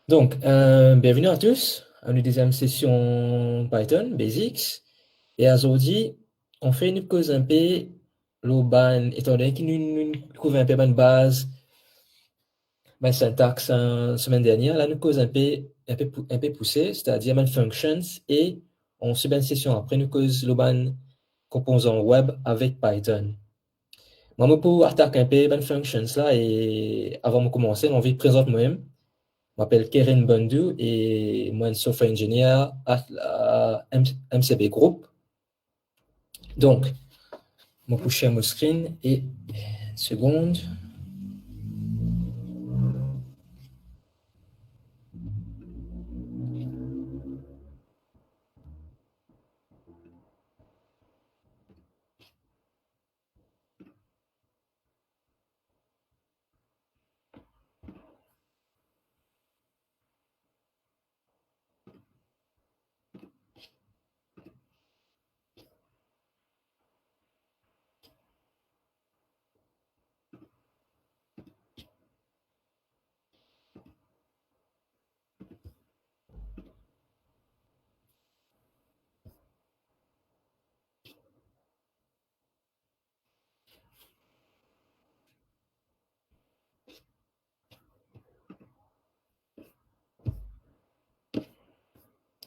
Donc, bienvenue à tous à une deuxième session Python Basics. Et aujourd'hui, on fait une cause un peu globale, étant donné que nous couvrons un peu de base, ma syntaxe semaine dernière. Là, nous cause un peu poussée, c'est-à-dire ma functions, et on se une session après, nous cause global composant web avec Python. Moi, je peux attaquer un peu les functions là, et avant de commencer, on va présenter moi-même. Je m'appelle Keren Bandu et moi, je suis software engineer à la MCB Group. Donc, je vais share mon screen et une seconde.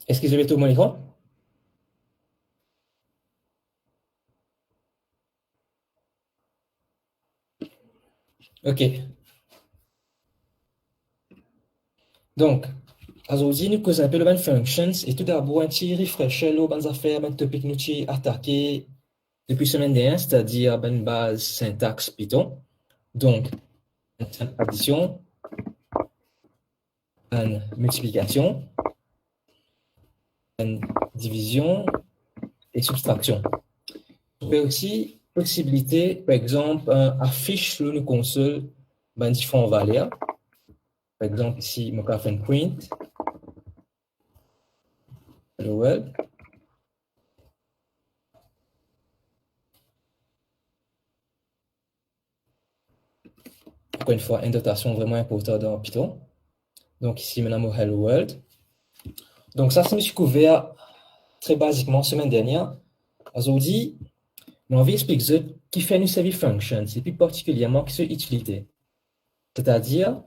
Est-ce que vous avez tout mon écran? OK. Donc, aujourd'hui, nous causons un peu de functions et tout d'abord, un petit refresher les bonnes affaires, un topic nous attaqué depuis semaine dernière, c'est-à-dire une base syntaxe Python. Donc, addition, une multiplication, une division et subtraction. On peut aussi possibilité, par exemple, affiche sur une console différentes valeurs. Par exemple, ici, je vais faire un print. Hello world. Encore une fois, une notation vraiment importante dans Python. Donc ici, maintenant, Hello World. Donc ça, c'est me suis couvert très basiquement semaine dernière. Aujourd'hui, on va expliquer ce qui fait une service function, et plus particulièrement qui se utilité. C'est-à-dire,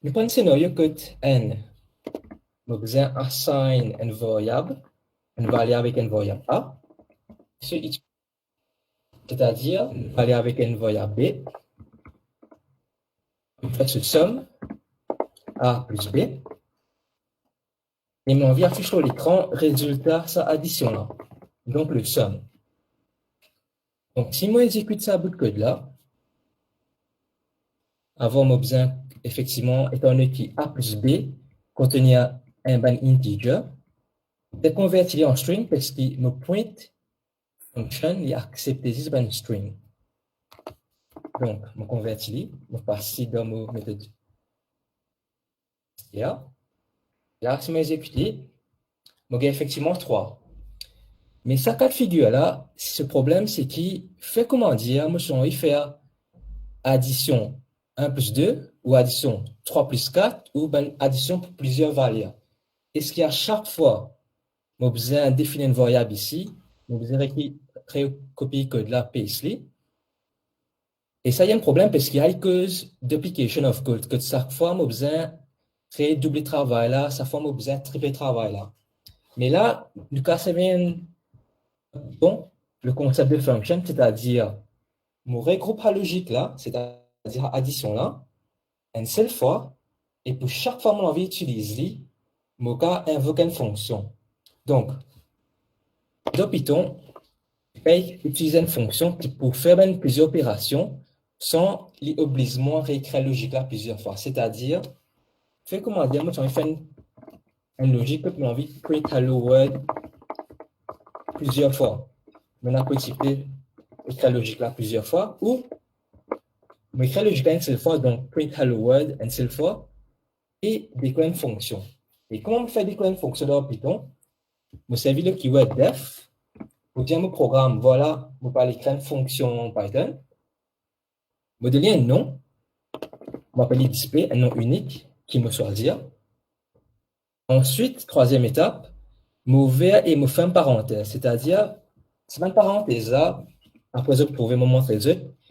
nous prenons un scénario que n, nous besoin assign une variable avec une variable a, c'est-à-dire aller avec une variable b, fait ce somme a plus b, et on vient afficher sur l'écran résultat sa addition là, donc le somme. Donc si moi exécute ça bout de code là, avant mon besoin effectivement étant donné que a plus b contenir un ban integer, de convertir en string parce que mon point function il accepte this ban string. Donc, je convertis, je passe dans ma méthode. Là, si je exécute, je gagne effectivement 3. Mais ça cas de figure là, ce problème, c'est qu'il fait comment dire, moi, je vais faire addition 1 plus 2, ou addition 3 plus 4, ou ben addition pour plusieurs valeurs. Est-ce qu'à chaque fois, je besoin définir une variable ici, je besoin copier code là, paste li. Et ça, il y a un problème parce qu'il y a une cause duplication of code, que chaque fois, je besoin créer double travail là, chaque fois, je besoin triple travail là. Mais là, du cas, c'est bien bon, le concept de function, c'est-à-dire mon regroupe logique là, c'est-à-dire addition là, une seule fois, et pour chaque fois que on envie d'utiliser, mon cas invoque une fonction. Donc, dans Python, on utiliser une fonction qui pour faire plusieurs opérations sans obligatoirement réécrire logique là plusieurs fois. C'est-à-dire, fait comment dire, moi, j'ai fait une logique que j'ai envie de print hello world plusieurs fois. Maintenant, on peut écrire logique là plusieurs fois ou on écrit logique là une seule fois, donc print hello world une seule fois et déclare une fonction. Et comment on fait déclarer une fonction dans Python? Je servis le keyword def pour dire mon programme, voilà, je vais écrire une fonction Python. Je donne un nom, je m'appelle display, un nom unique, qui me choisir. Ensuite, troisième étape, m'ouvrir et me faire une parenthèse. C'est-à-dire, c'est une parenthèse là, après je prouver mon montrer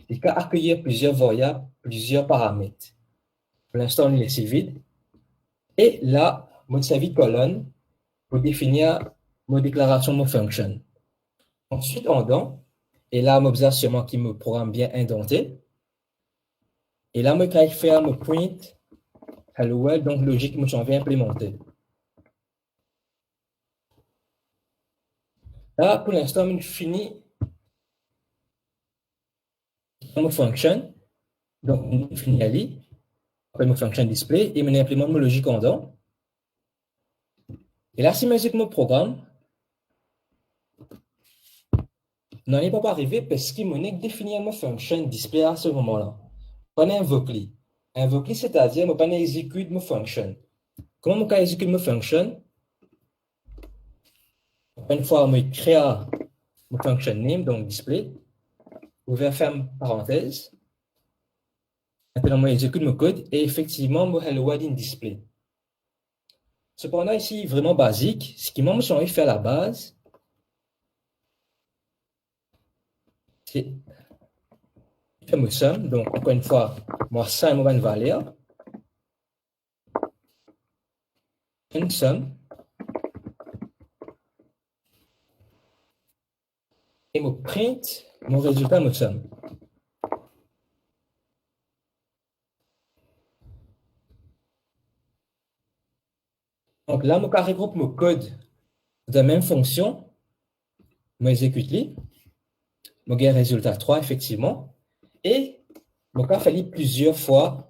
il peut accueillir plusieurs variables, plusieurs paramètres. Pour l'instant, on est vide. Et là, je servi colonne pour définir ma déclaration, mon function. Ensuite, on donne, et là, j'observe sûrement qu'il me programme bien indenté. Et là, je vais faire mon print hello world, donc logique, je vais implémenter. Là, pour l'instant, je finis mon function. Donc, je finis ali, après mon function display, et je implémente mon logique en dedans. Et là, si je mon programme, non, il n'est pas arrivé parce qu'il m'a défini mon function display à ce moment-là. On invoque-li. Invoque-li, c'est-à-dire, je vais exécuter mon function. Comment je exécute mon function? Une fois, je crée mon function name, donc display, ouvert ferme parenthèse. Maintenant, je exécute mon code et effectivement, je hello world in display. Cependant, ici, vraiment basique, ce qui m'a changé faire à la base, c'est faire mon somme. Donc, encore une fois, moi, ça est une valeur. Une somme. Et je print mon résultat, mon somme. Donc là, je regroupe mon code de la même fonction. Je exécute. Je gagne résultat 3, effectivement. Et je vais faire plusieurs fois.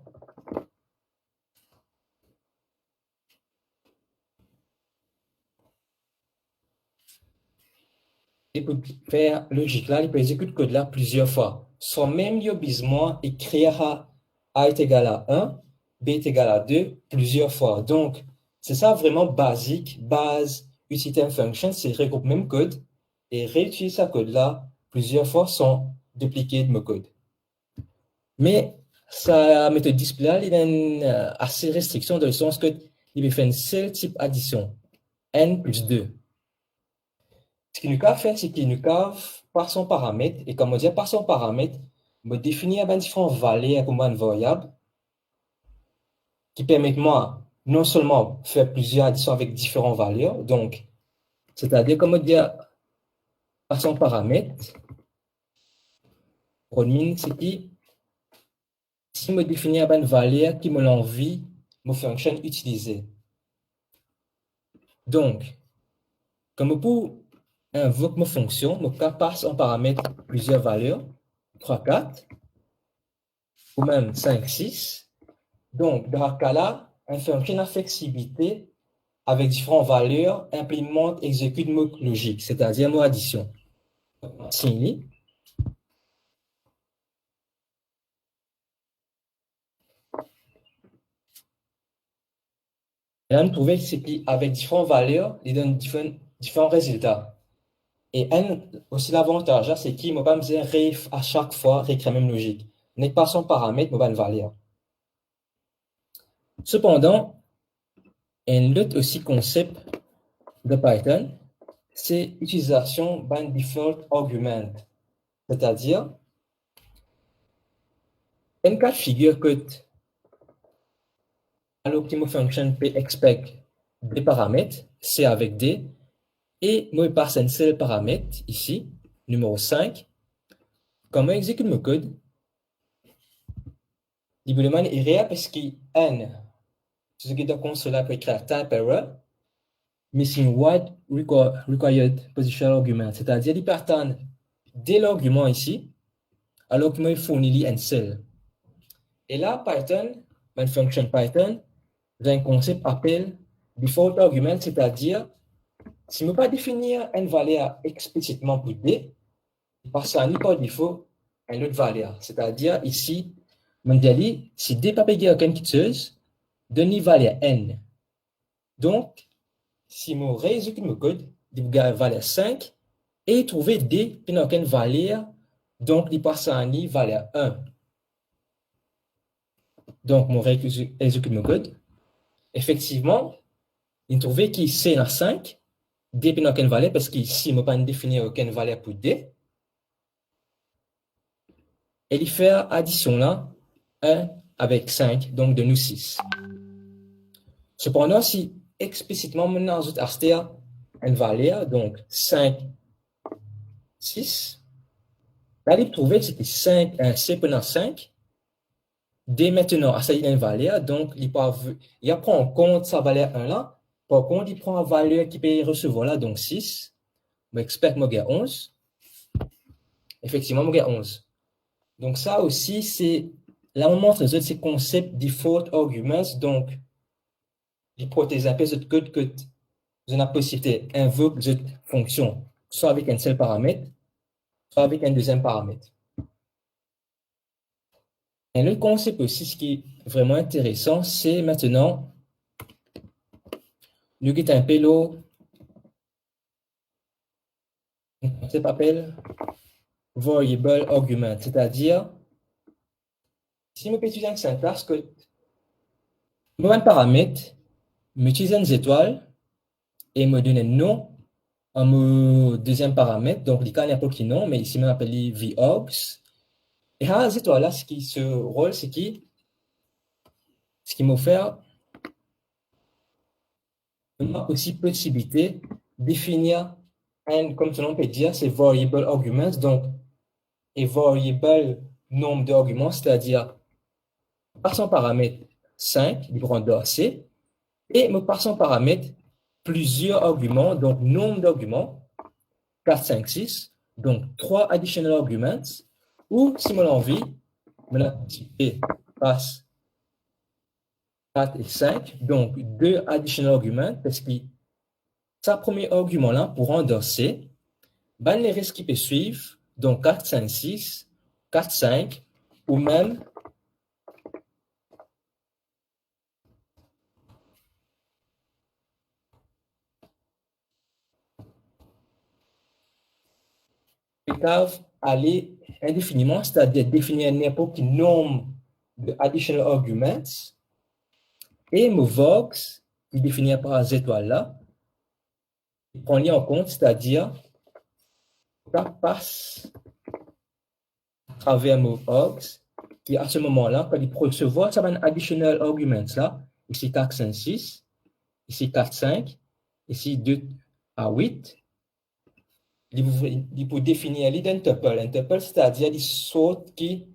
Et pour faire logique là, il peut exécuter le code là plusieurs fois. Sans même il y a besoin d'écrire A est égal à 1, B est égal à 2 plusieurs fois. Donc, c'est ça vraiment basique, base, utility function, c'est regrouper le même code et réutiliser ce code là plusieurs fois sans dupliquer de mon code. Mais sa méthode display, il a une assez restriction dans le sens que il fait un seul type addition, n plus 2. Ce qu'il nous a fait, c'est qu'il nous a, par son paramètre, et comme on dit, par son paramètre, me définir différentes valeurs comme une variable qui permettent moi non seulement faire plusieurs additions avec différentes valeurs, donc, c'est-à-dire, comme on dit, par son paramètre, min, c'est qui, si me définir une valeur qui me l'envie, me fonction utiliser. Donc, comme pour invoque ma fonction, je passe en paramètre plusieurs valeurs, 3, 4, ou même 5, 6. Donc, dans ce cas-là, une fonction à flexibilité avec différentes valeurs implémente, exécute mot logique, c'est-à-dire mot addition. Signe. Et là, nous trouvons qu'avec différentes valeurs, il donne différents résultats. Et aussi l'avantage, c'est qu'il ne va pas me dire à chaque fois réécrire la même logique. N'est pas son paramètre, mais une valeur. Cependant, un autre aussi concept de Python, c'est l'utilisation d'un default argument. C'est-à-dire, un cas de figure que l'optimal function peut expect des paramètres, C avec D, et moi, je passe un seul paramètre ici, numéro 5. Quand je exécute mon code, il me demande réel parce qu'il N, ce qui est donc cela peut écrire type error, missing what required positional argument, c'est-à-dire il partant dès l'argument ici, alors que moi, je fournis un seul. Et là, Python, une fonction Python, j'ai un concept appelé default argument, c'est-à-dire, si je ne veux pas définir une valeur explicitement pour D, parce qu'il n'y a pas défaut une autre valeur. C'est-à-dire, ici, je dis, si D n'est pas égal à une quitteuse, donne une valeur N. Donc, si je réexécute mon code, je vais une valeur 5 et trouver D qui n'a aucune valeur, donc il passe à une valeur 1. Donc, je réexécute mon code. effectivement, il trouvait qu'il C dans 5, D dans quelle valeur, parce qu'ici, je ne pas définir aucune valeur pour D. Et il fait addition là, 1 avec 5, donc de nous 6. Cependant, si explicitement, maintenant, je ajoute une valeur, donc 5, 6, là, il trouvait que c'était 5, un C pendant 5. Dès maintenant, ça y a une valeur, donc il prend en compte sa valeur 1 là. Par contre, il prend la valeur qu'il peut recevoir là, donc 6. Je expecte que j'ai 11. Effectivement, j'ai 11. Donc ça aussi, c'est là on montre ces concepts default arguments. Donc, l'hypothèse un peu de code que vous avez la possibilité d'invoquer cette fonction, soit avec un seul paramètre, soit avec un deuxième paramètre. Et le concept aussi, ce qui est vraiment intéressant, c'est maintenant, nous avons un peu le concept appelle variable argument, c'est-à-dire, si je peux utiliser un syntaxe que je un paramètre, j'utilise une étoile et me donne un nom à mon deuxième paramètre, donc il y a n'importe quel nom, mais ici on appelle vogs. Et à cette étoile-là, ce rôle, c'est ce qui m'offre aussi possibilité de définir un, comme son nom peut dire, c'est variable arguments, donc et variable nombre d'arguments, c'est-à-dire par son paramètre 5, il prend C, et par son paramètre plusieurs arguments, donc nombre d'arguments, 4, 5, 6, donc 3 additional arguments, ou si mon envie, je passe 4 et 5, donc 2 additional arguments, parce que sa premier argument-là, pour endosser, ben les restes qui peuvent suivre, donc 4, 5, 6, 4, 5, ou même peuvent aller indéfiniment, c'est-à-dire définir n'importe quel nombre de additional arguments, et mon vox, qui définit par ces étoiles-là, prend en compte, c'est-à-dire ça passe à travers mon vox, qui à ce moment-là, quand il peut recevoir ça va un additional arguments là, ici 4, 5, 6, ici 4, 5, ici 2 à 8, il peut définir un tuple, c'est-à-dire des sortes qui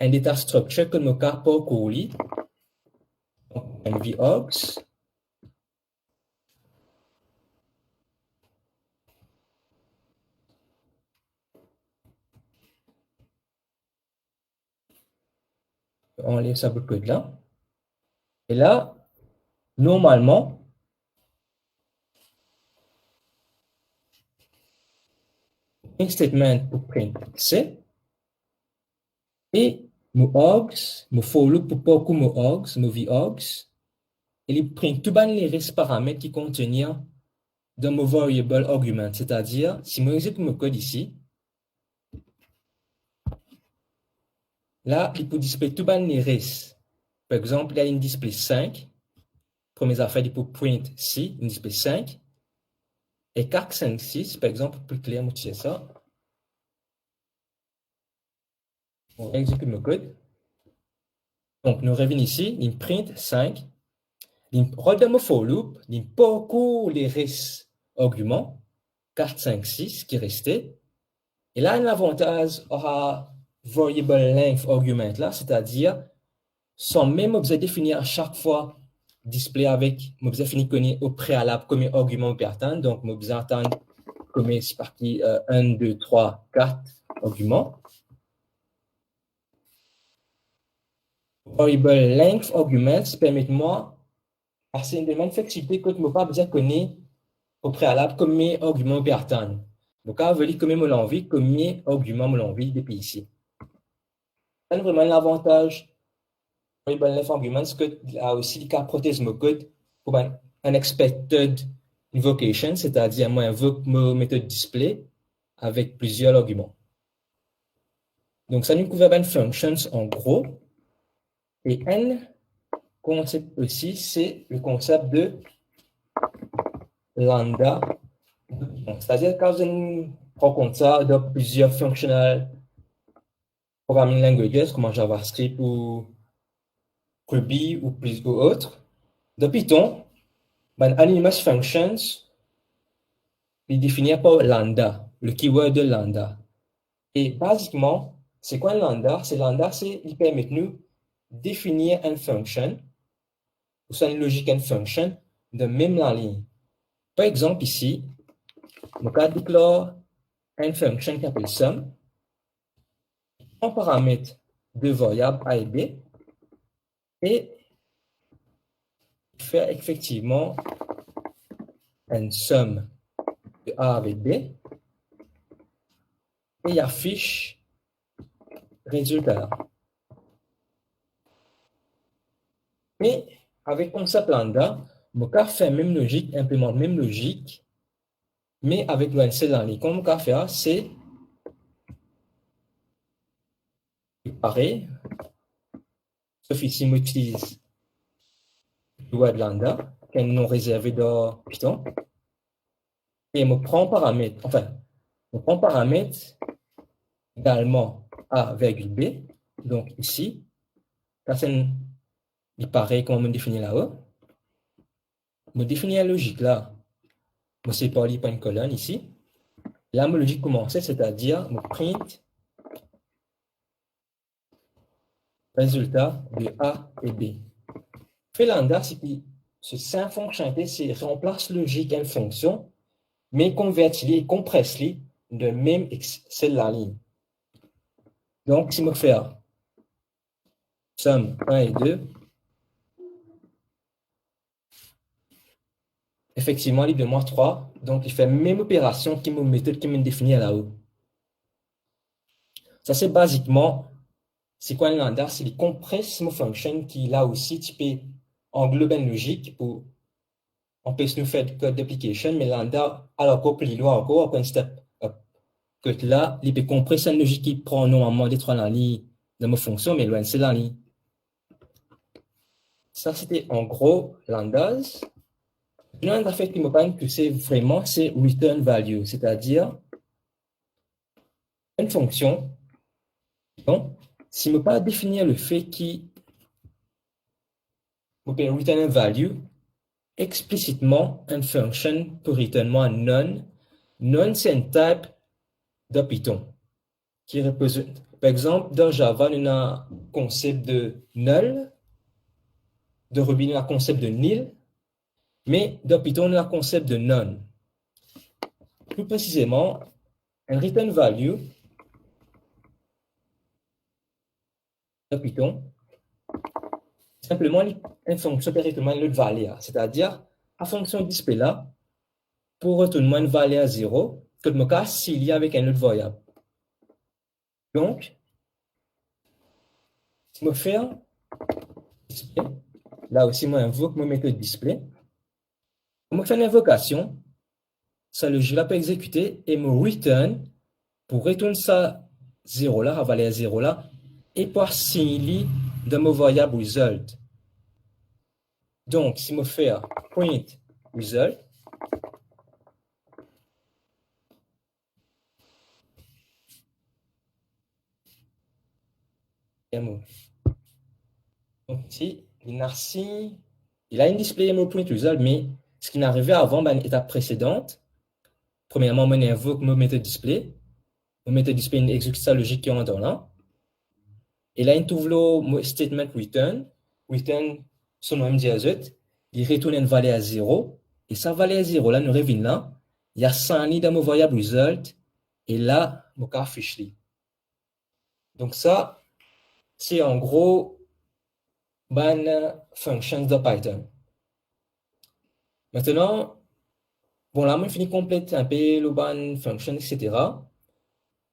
un data structure que nous avons parcouru, un VOX, on laisse ça beaucoup de là. Et là, normalement, un statement pour print C, et mon hogs, mon for loop pour beaucoup mon hogs, mon VOX, et il print tout les restes paramètres qui contiennent dans mon variable argument, c'est-à-dire, si je exécute mon code ici, là, il peut display tout les restes. Par exemple, il y a une display 5, première affaire, il peut print C, une display 5, et 4, 5, 6, par exemple, plus clair, je ça. On exécute le code. Donc, nous revenons ici, il print 5, il regarde mon for loop, il parcourt les restes arguments, 4, 5, 6 qui restaient. Et là, l'avantage aura variable length argument là, c'est-à-dire, sans même objet définir à chaque fois display avec objet défini au préalable comme argument peut attendre. Donc, objet attendre comme c'est parti 1, 2, 3, 4 arguments. Variable length arguments permet-moi assez une demande flexibilité que je ne peux pas besoin connaître au préalable comme mes arguments peut attendre. Donc, quand vous voulez comme je l'envie, comme mes arguments me l'envie depuis ici. C'est vraiment l'avantage variable length arguments que a aussi le cas prothèse mon code pour un unexpected invocation, c'est-à-dire moi invoque ma méthode display avec plusieurs arguments. Donc, ça nous couvre une functions en gros. Et n concept aussi, c'est le concept de lambda. C'est-à-dire, quand vous rencontrez ça dans plusieurs functional programming languages comme JavaScript ou Ruby ou autres, dans Python, ben, anonymous functions est défini par lambda, le keyword de lambda. Et basiquement, c'est quoi un lambda? Il permet de nous définir une function, ou soit une logique une function, de même la ligne. Par exemple, ici, on va déclarer une fonction qui s'appelle sum, en paramètre de variables a et b, et faire effectivement une somme de a avec b, et il affiche le résultat. Mais avec concept lambda, on peut faire même logique, implémente même logique, mais avec le seul en ligne. Comme on peut faire, c'est pareil, sauf ici, on utilise le word lambda, qui est non réservé dans Python, et on prend paramètre, également a virgule b, donc ici, ça c'est il paraît comme on définit là-haut. On définit la logique là. On sépare les points colonne ici. Là, ma logique commence, c'est-à-dire, on print résultat de A et B. Fait lambda, c'est que ce 5 fonctionnalités, c'est remplace logique en fonction, mais convertit et compresse les de même celle la ligne. Donc, si je fais somme 1 et 2, effectivement, il demande 3. Donc, il fait la même opération que ma méthode qui me définit là-haut. Ça, c'est basiquement, c'est quoi un lambda? C'est les compresse ma fonction qui, là aussi, tu peux englober une logique pour on peut nous faire du code d'application, mais lambda, alors qu'on peut lire encore un step up. Que là, il peut compresser une logique qui prend normalement les trois lignes de ma fonction, mais loin, c'est la ligne. Ça, c'était en gros lambdas. Maintenant, en fait, qui me parle que c'est vraiment, c'est return value, c'est-à-dire une fonction. Donc, si je ne peux pas définir le fait qu'il peut return une value, explicitement, une fonction pour return moi none. None, c'est un type de Python qui représente, par exemple, dans Java, on a un concept de null, de Ruby, on a un concept de nil, mais dans Python, on a un concept de none. Plus précisément, un return value de Python, simplement une fonction directement une valeur, c'est-à-dire la fonction display là, pour retourner une valeur 0, que le cas s'il y a avec un autre variable. Donc, si je fais un display, là aussi, moi, invoque mon méthode display. Je fais une invocation, ça le jeu là peut exécuter et me return pour retourner ça 0 là, la valeur 0 là, et pour signaler de mon variable result. Donc, si je fais print result, donc ici, il a une display mon print result, mais ce qui n'arrivait avant, ben, l'étape précédente, premièrement, on invoque mon méthode display. Mon méthode display exécute sa logique qui est en temps là. Et là, il trouve le statement return. Return, son nom dit il retourne une valeur à 0. Et sa valeur à 0, là, nous revient là. Il y a 100 lignes dans mon variable result. Et là, mon cas affiche. Donc, ça, c'est en gros, ban functions de Python. Maintenant, bon, là, on finit complète un peu le ban function, etc.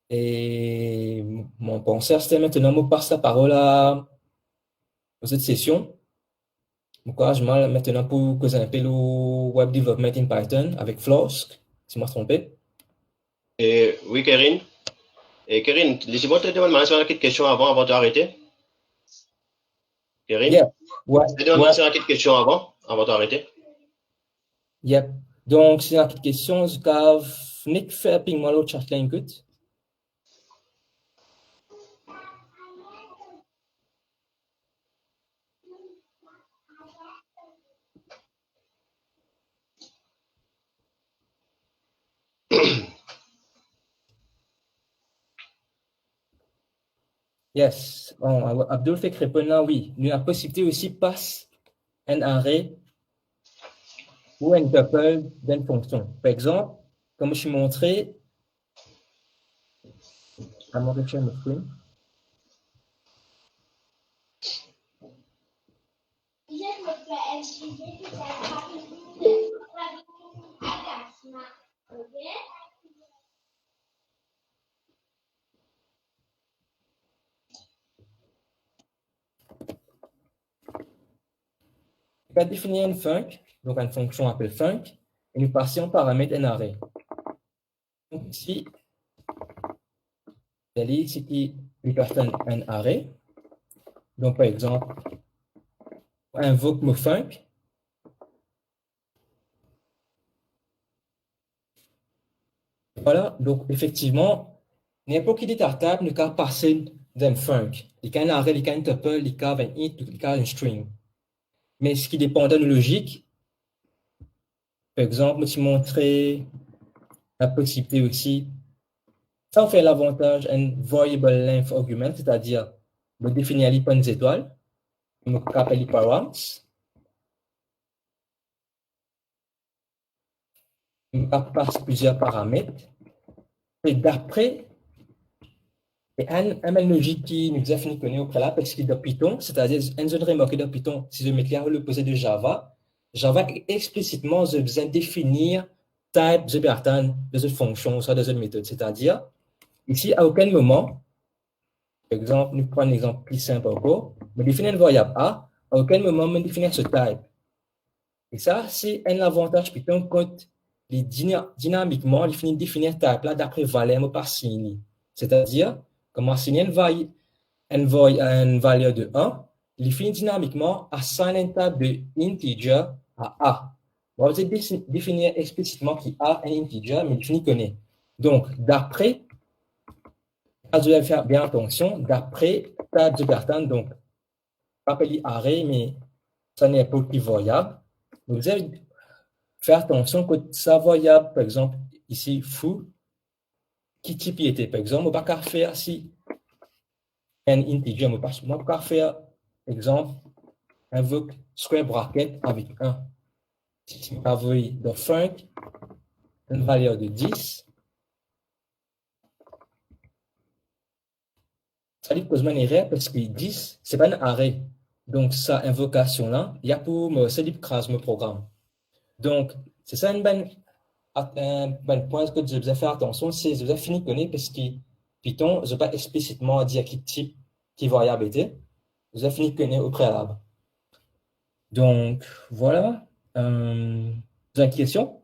Et mon penseur, c'était maintenant, je passe la parole à cette session. Encourage maintenant pour causer un peu le web development in Python avec Flask, si je ne me trompe pas. Oui, Karine. Et Karine, laissez-moi te demander une question avant d'arrêter. Kevin? Yeah. Ouais, Est-ce que tu as ouais, une petite question avant d'arrêter? yep. Donc, c'est une petite question, je vais Nick faire ping-moi l'autre chat là, écoute. Yes. Bon, Abdul fait que répondre là, oui. Nous, la possibilité aussi passe un arrêt ou un tuple d'une fonction. Par exemple, comme je suis montré, à mon share mon screen. On va définir une func, donc une fonction appelée func, et nous passons en paramètre un arrêt. Donc ici, c'est qui lui personne un arrêt. Donc par exemple, on invoque mon func. Voilà, donc effectivement, n'importe qui détectable ne peut passer d'un func. Il y a un arrêt, il y a un tuple, il y a un int, il y a un string. Mais ce qui dépend de la logique, par exemple, je montrer la possibilité aussi, ça fait l'avantage un variable length argument, c'est-à-dire de définir les points étoiles, je appelle les params, je passe plusieurs paramètres, et d'après, il y a une logique qui nous a fini de connaître au préalable, parce que de Python, c'est-à-dire, une zone remarquée de Python, si je mets l'opposé de Java, Java explicitement, je besoin définir type de pattern de cette fonction, soit de cette méthode, c'est-à-dire, ici, à aucun moment, par exemple, nous prenons un exemple plus simple encore, je définis une variable A, à aucun moment, je définis ce type. Et ça, c'est un avantage Python quand les dynamiquement, il finit de définir type là d'après valeur par signe. C'est-à-dire, comment assigner une valeur de 1, il finit dynamiquement assigner un type de integer à A. On va définir explicitement qui A un integer, mais il finit connaît. Donc, d'après, vous devez faire bien attention, d'après type de pattern, donc, appelé array, mais ça n'est pas plus variable. Vous devez faire attention que ça variable, par exemple, ici, foo, qui type il était, par exemple, on va pas faire si un integer, on va pas faire, exemple, invoque square bracket avec 1. Si vous avez de 5, une valeur de 10, ça lui pose une erreur parce que 10, ce n'est pas un arrêt. Donc, ça invocation-là, il y a pour me, c'est l'écrasement programme. Donc, c'est ça un point que je dois faire attention, c'est que je dois finir de connaître parce que Python, je ne vais pas explicitement dire quel type, qui variable était. Je dois finir de connaître au préalable. Donc, voilà. Vous avez une question?